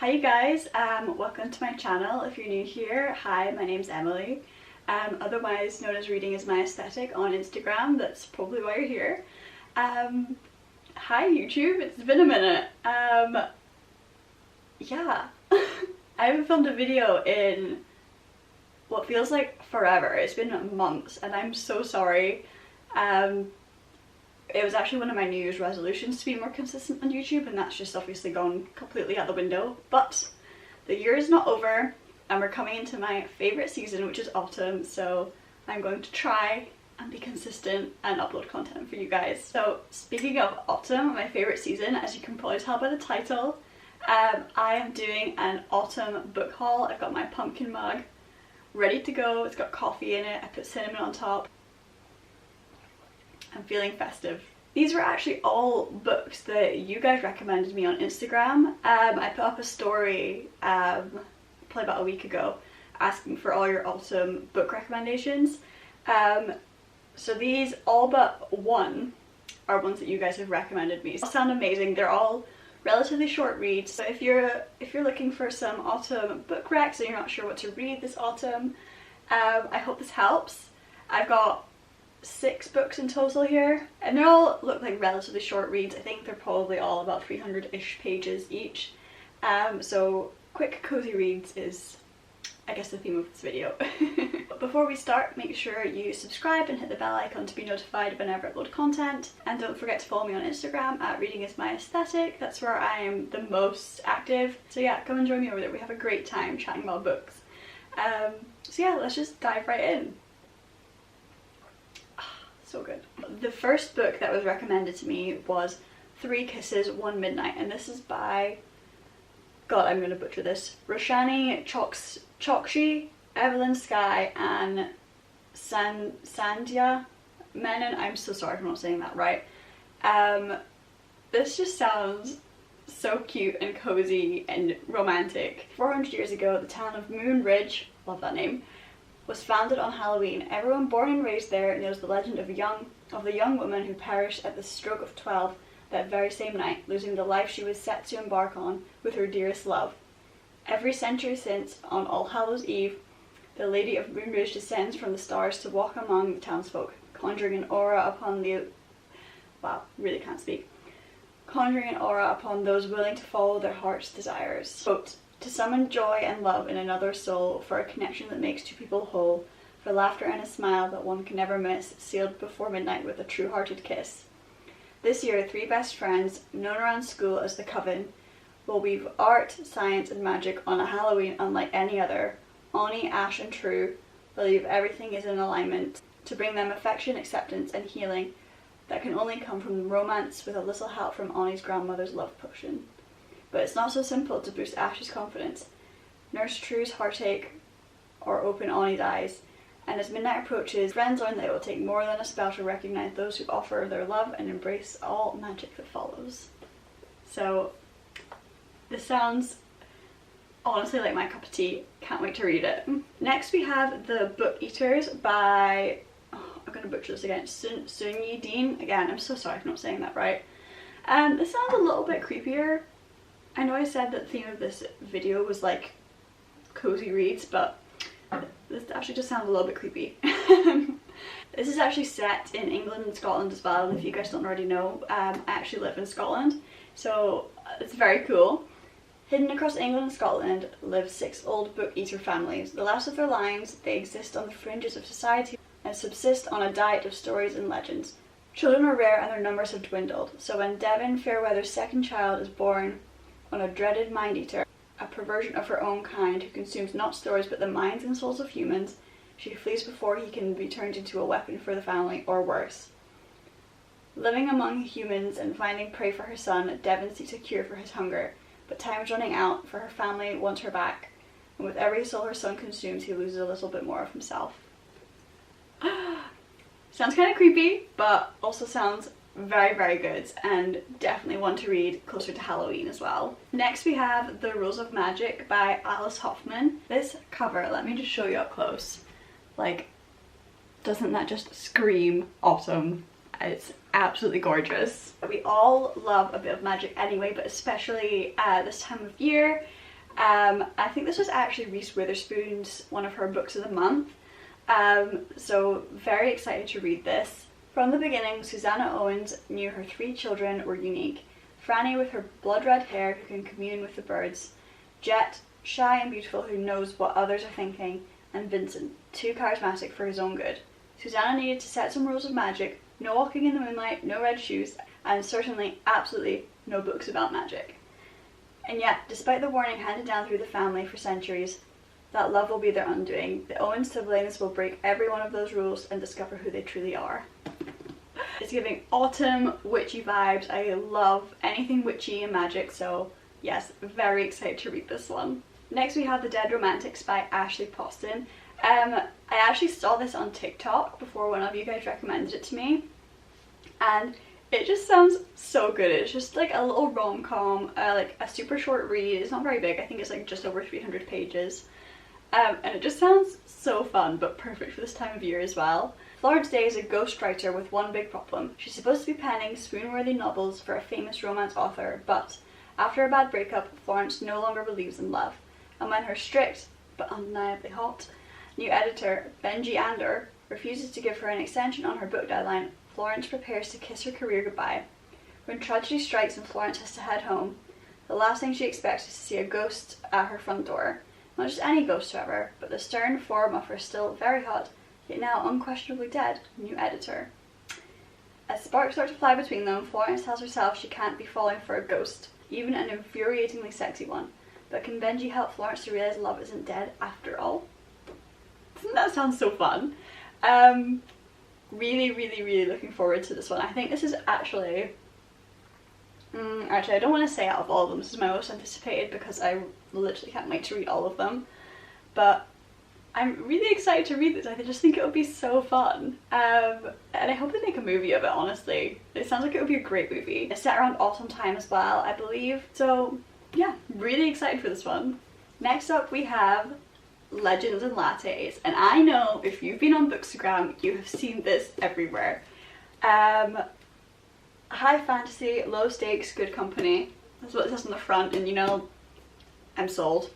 Hi you guys, welcome to my channel. If you're new here, hi, my name's Emily, otherwise known as Reading is My Aesthetic on Instagram. That's probably why you're here. Hi YouTube, it's been a minute. Yeah, I haven't filmed a video in what feels like forever. It's been months and I'm so sorry. It was actually one of my New Year's resolutions to be more consistent on YouTube, and that's just obviously gone completely out the window. But the year is not over and we're coming into my favourite season, which is autumn, so I'm going to try and be consistent and upload content for you guys. So speaking of autumn, my favourite season, as you can probably tell by the title, I am doing an autumn book haul. I've got my pumpkin mug ready to go. It's got coffee in it. I put cinnamon on top. I'm feeling festive. These were actually all books that you guys recommended me on Instagram. I put up a story probably about a week ago asking for all your autumn book recommendations. So these, all but one, are ones that you guys have recommended me. They all sound amazing. They're all relatively short reads. So if you're looking for some autumn book recs and you're not sure what to read this autumn, I hope this helps. I've got 6 books in total here, and they all look like relatively short reads. I think they're probably all about 300-ish pages each. So quick cozy reads is, I guess, the theme of this video. But before we start, make sure you subscribe and hit the bell icon to be notified whenever I upload content, and don't forget to follow me on Instagram at Reading is My Aesthetic. That's where I am the most active. So yeah, come and join me over there. We have a great time chatting about books. So yeah, let's just dive right in. So good. The first book that was recommended to me was 3 Kisses, One Midnight, and this is by, God, I'm gonna butcher this, Roshani, Chokshi, Evelyn, Skye, and Sandhya, Menon. I'm so sorry if I'm not saying that right. This just sounds so cute and cozy and romantic. 400 years ago, the town of Moon Ridge, love that name, was founded on Halloween. Everyone born and raised there knows the legend of the young woman who perished at the stroke of 12 that very same night, losing the life she was set to embark on with her dearest love. Every century since, on All Hallows Eve, the Lady of Moonridge descends from the stars to walk among the townsfolk, conjuring an aura upon the... wow, really can't speak. Conjuring an aura upon those willing to follow their heart's desires. Quote, to summon joy and love in another soul, for a connection that makes 2 people whole, for laughter and a smile that one can never miss, sealed before midnight with a true-hearted kiss. This year, 3 best friends, known around school as the Coven, will weave art, science, and magic on a Halloween unlike any other. Oni, Ash, and True believe everything is in alignment to bring them affection, acceptance, and healing that can only come from romance with a little help from Oni's grandmother's love potion. But it's not so simple to boost Ash's confidence, nurse True's heartache, or open Oni's eyes. And as midnight approaches, friends learn that it will take more than a spell to recognize those who offer their love and embrace all magic that follows. So, this sounds honestly like my cup of tea. Can't wait to read it. Next we have The Book Eaters by, oh, I'm going to butcher this again, Sunyi Dean. Again, I'm so sorry if I'm not saying that right. This sounds a little bit creepier. I know I said that the theme of this video was like cozy reads, but this actually just sounds a little bit creepy. This is actually set in England and Scotland as well, and if you guys don't already know, I actually live in Scotland, so it's very cool. Hidden across England and Scotland live 6 old book eater families. The last of their lines, they exist on the fringes of society and subsist on a diet of stories and legends. Children are rare and their numbers have dwindled, so when Devon Fairweather's second child is born on a dreaded mind-eater, a perversion of her own kind who consumes not stories but the minds and souls of humans, she flees before he can be turned into a weapon for the family, or worse. Living among humans and finding prey for her son, Devon seeks a cure for his hunger, but time is running out, for her family wants her back, and with every soul her son consumes, he loses a little bit more of himself. Sounds kind of creepy, but also sounds very, very good, and definitely one to read closer to Halloween as well. Next we have The Rules of Magic by Hoffman. This cover, let me just show you up close. Like, doesn't that just scream autumn? It's absolutely gorgeous. We all love a bit of magic anyway, but especially this time of year. I think this was actually Reese Witherspoon's one of her books of the month. So very excited to read this. From the beginning, Susanna Owens knew her 3 children were unique. Franny with her blood red hair who can commune with the birds. Jet, shy and beautiful who knows what others are thinking. And Vincent, too charismatic for his own good. Susanna needed to set some rules of magic. No walking in the moonlight, no red shoes, and certainly, absolutely, no books about magic. And yet, despite the warning handed down through the family for centuries, that love will be their undoing. The Owen siblings will break every one of those rules and discover who they truly are. It's giving autumn witchy vibes. I love anything witchy and magic, so yes, very excited to read this one. Next we have The Dead Romantics by Ashley Poston. I actually saw this on TikTok before one of you guys recommended it to me, and it just sounds so good. It's just like a little rom-com, like a super short read. It's not very big, I think it's like just over 300 pages. And it just sounds so fun, but perfect for this time of year as well. Florence Day is a ghostwriter with one big problem. She's supposed to be penning swoon-worthy novels for a famous romance author, but after a bad breakup, Florence no longer believes in love. And when her strict, but undeniably hot, new editor, Benji Ander, refuses to give her an extension on her book deadline, Florence prepares to kiss her career goodbye. When tragedy strikes and Florence has to head home, the last thing she expects is to see a ghost at her front door. Not just any ghost, however, but the stern form of her still very hot, yet now unquestionably dead, new editor. As sparks start to fly between them, Florence tells herself she can't be falling for a ghost, even an infuriatingly sexy one. But can Benji help Florence to realise love isn't dead after all? Doesn't that sound so fun? Really looking forward to this one. I think this is actually I don't want to say out of all of them this is my most anticipated, because I literally can't wait to read all of them, but I'm really excited to read this. I just think it would be so fun, and I hope they make a movie of it, honestly. It sounds like it would be a great movie. It's set around autumn time as well, I believe, so yeah, really excited for this one. Next up we have Legends and Lattes, and I know if you've been on Bookstagram you have seen this everywhere. High fantasy, low stakes, good company. That's what it says on the front, and you know, I'm sold.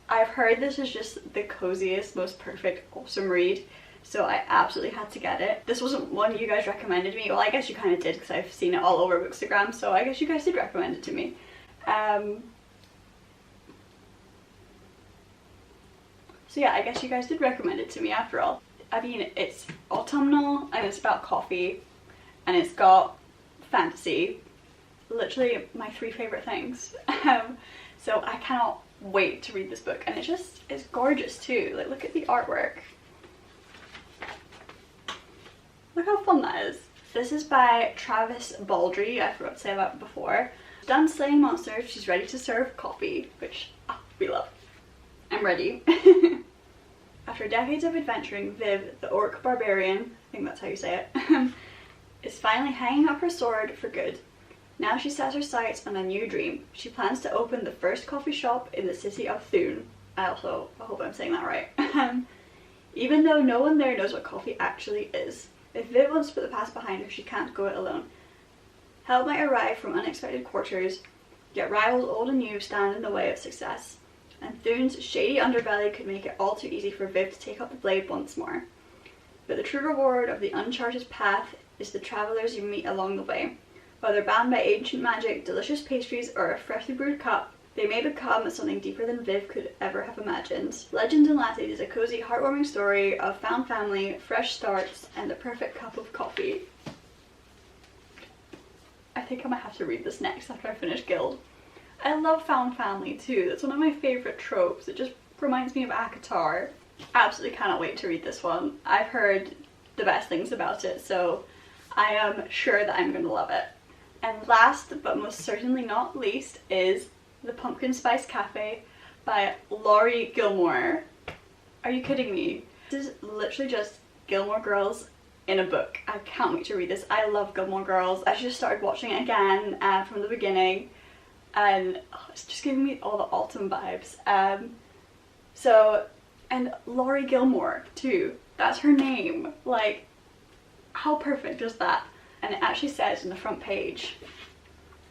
I've heard this is just the coziest, most perfect, awesome read, so I absolutely had to get it. This wasn't one you guys recommended me. Well, I guess you kind of did, because I've seen it all over Bookstagram, so I guess you guys did recommend it to me. So yeah, I guess you guys did recommend it to me after all. I mean, it's autumnal, and it's about coffee, and it's got fantasy. Literally my 3 favourite things. So I cannot wait to read this book, and it's gorgeous too. Like, look at the artwork. Look how fun that is. This is by Travis Baldree. I forgot to say that before. Done slaying monsters, she's ready to serve coffee, which we love. I'm ready. After decades of adventuring, Viv, the orc barbarian, I think that's how you say it, is finally hanging up her sword for good. Now she sets her sights on a new dream. She plans to open the first coffee shop in the city of Thune. I hope I'm saying that right. Even though no one there knows what coffee actually is. If Viv wants to put the past behind her, she can't go it alone. Help might arrive from unexpected quarters, yet rivals old and new stand in the way of success. And Thune's shady underbelly could make it all too easy for Viv to take up the blade once more. But the true reward of the uncharted path is the travellers you meet along the way. Whether bound by ancient magic, delicious pastries, or a freshly brewed cup, they may become something deeper than Viv could ever have imagined. Legends and Lattes is a cozy, heartwarming story of found family, fresh starts, and the perfect cup of coffee. I think I might have to read this next after I finish Guild. I love found family too. That's one of my favourite tropes. It just reminds me of ACOTAR. Absolutely cannot wait to read this one. I've heard the best things about it, so I am sure that I'm going to love it. And last but most certainly not least is The Pumpkin Spice Cafe by Laurie Gilmore. Are you kidding me? This is literally just Gilmore Girls in a book. I can't wait to read this. I love Gilmore Girls. I just started watching it again from the beginning, and it's just giving me all the autumn vibes. And Laurie Gilmore too. That's her name. Like, how perfect is that? And it actually says in the front page,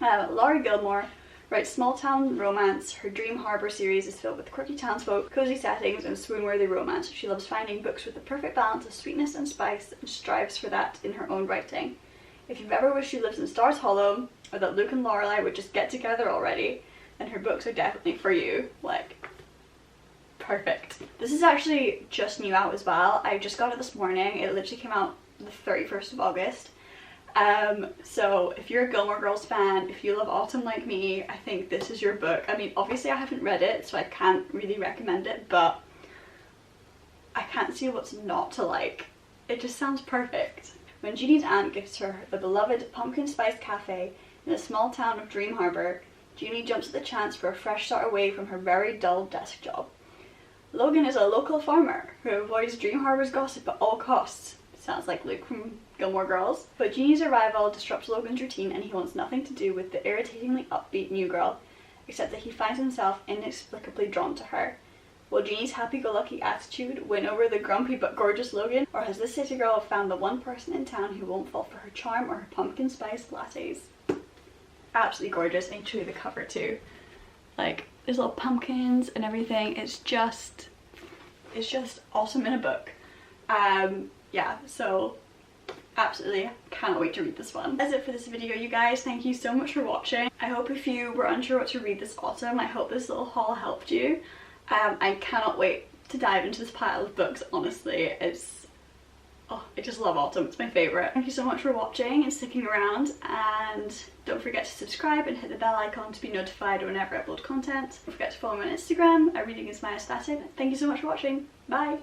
Laurie Gilmore, Writes small town romance. Her Dream Harbour series is filled with quirky townsfolk, cozy settings, and swoon-worthy romance. She loves finding books with the perfect balance of sweetness and spice, and strives for that in her own writing. If you've ever wished you lived in Stars Hollow, or that Luke and Lorelai would just get together already, then her books are definitely for you. Like, perfect. This is actually just new out as well. I just got it this morning. It literally came out the 31st of August. So if you're a Gilmore Girls fan, if you love autumn like me, I think this is your book. I mean, obviously I haven't read it, so I can't really recommend it, but I can't see what's not to like. It just sounds perfect. When Jeannie's aunt gives her the beloved pumpkin spice cafe in the small town of Dream Harbour, Jeannie jumps at the chance for a fresh start away from her very dull desk job. Logan is a local farmer who avoids Dream Harbour's gossip at all costs. Sounds like Luke from Gilmore Girls. But Jeannie's arrival disrupts Logan's routine and he wants nothing to do with the irritatingly upbeat new girl, except that he finds himself inexplicably drawn to her. Will Jeannie's happy-go-lucky attitude win over the grumpy but gorgeous Logan, or has this city girl found the one person in town who won't fall for her charm or her pumpkin spice lattes? Absolutely gorgeous, and truly the cover too. Like, there's little pumpkins and everything. It's just awesome in a book. Yeah, so absolutely cannot wait to read this one. That's it for this video, you guys. Thank you so much for watching. I hope if you were unsure what to read this autumn, I hope this little haul helped you. I cannot wait to dive into this pile of books, honestly. I just love autumn. It's my favourite. Thank you so much for watching and sticking around, and don't forget to subscribe and hit the bell icon to be notified whenever I upload content. Don't forget to follow me on Instagram at readingismyaesthetic. Thank you so much for watching. Bye!